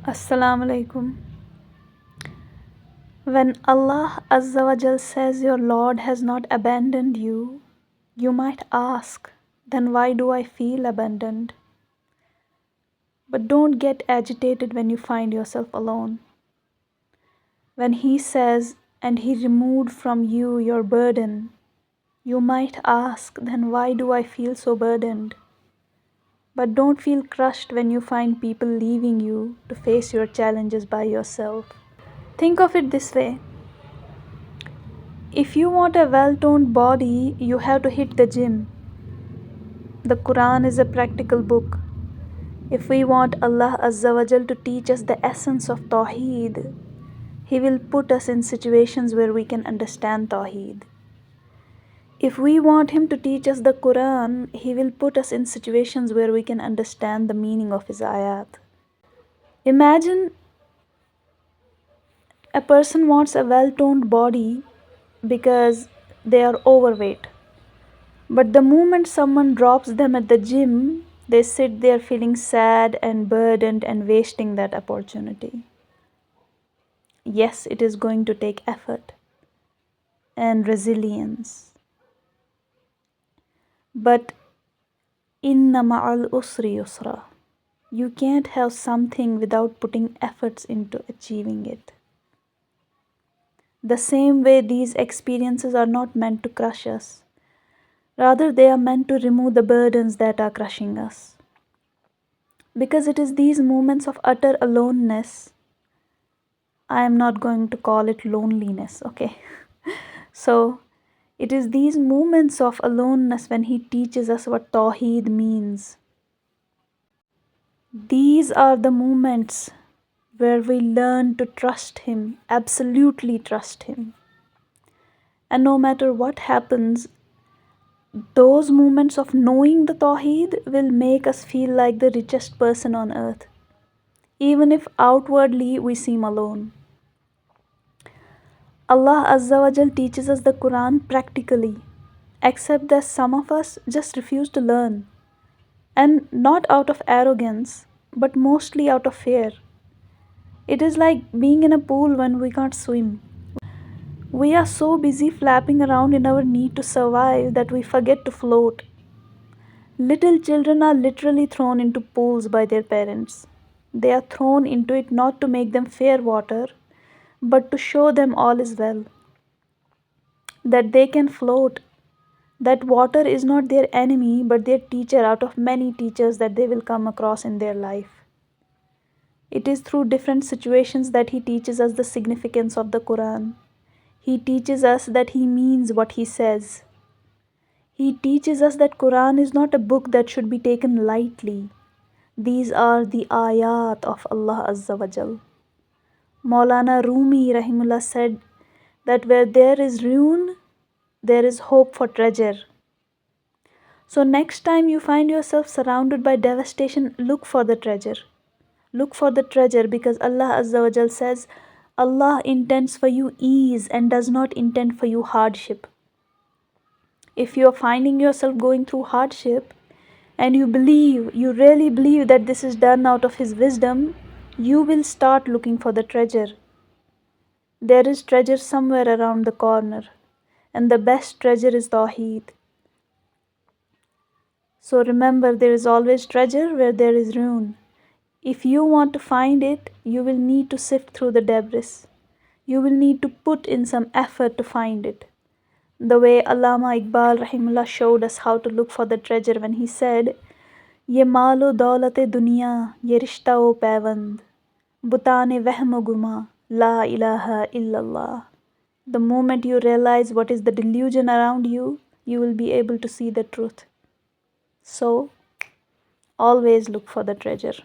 Assalamu alaikum. When Allah Azza wa Jal says your Lord has not abandoned you, you might ask, then why do I feel abandoned? But don't get agitated when you find yourself alone. When He says, and He removed from you your burden, you might ask, then why do I feel so burdened? But don't feel crushed when you find people leaving you to face your challenges by yourself. Think of it this way. If you want a well-toned body, you have to hit the gym. The Quran is a practical book. If we want Allah Azza wa Jal to teach us the essence of Tawheed, He will put us in situations where we can understand Tawheed. If we want Him to teach us the Quran, He will put us in situations where we can understand the meaning of His ayat. Imagine a person wants a well-toned body because they are overweight. But the moment someone drops them at the gym, they sit there feeling sad and burdened and wasting that opportunity. Yes, it is going to take effort and resilience. But inna ma'al usri yusra. You can't have something without putting efforts into achieving it. The same way these experiences are not meant to crush us. Rather, they are meant to remove the burdens that are crushing us. Because it is these moments of utter aloneness, I am not going to call it loneliness, okay? So, it is these moments of aloneness when He teaches us what Tawheed means. These are the moments where we learn to trust Him, absolutely trust Him. And no matter what happens, those moments of knowing the Tawheed will make us feel like the richest person on earth, even if outwardly we seem alone. Allah Azza wa Jal teaches us the Quran practically, except that some of us just refuse to learn, and not out of arrogance, but mostly out of fear. It is like being in a pool when we can't swim. We are so busy flapping around in our need to survive that we forget to float. Little children are literally thrown into pools by their parents. They are thrown into it not to make them fear water, but to show them all is well, that they can float, that water is not their enemy but their teacher out of many teachers that they will come across in their life. It is through different situations that He teaches us the significance of the Quran. He teaches us that He means what He says. He teaches us that Quran is not a book that should be taken lightly. These are the ayat of Allah Azza wa Jal. Maulana Rumi Rahimullah said that where there is ruin, there is hope for treasure. So next time you find yourself surrounded by devastation, look for the treasure. Look for the treasure because Allah Azza wa Jal says, Allah intends for you ease and does not intend for you hardship. If you are finding yourself going through hardship and you really believe that this is done out of His wisdom, you will start looking for the treasure. There is treasure somewhere around the corner, and the best treasure is Tawheed. So remember, there is always treasure where there is ruin. If you want to find it, you will need to sift through the debris. You will need to put in some effort to find it. The way Allama Iqbal Rahimullah showed us how to look for the treasure when he said, Ye malo daulate dunya, ye rishta o paivand, butane wahm guma, la ilaha illallah. The moment you realize what is the delusion around you, you will be able to see the truth. So, always look for the treasure.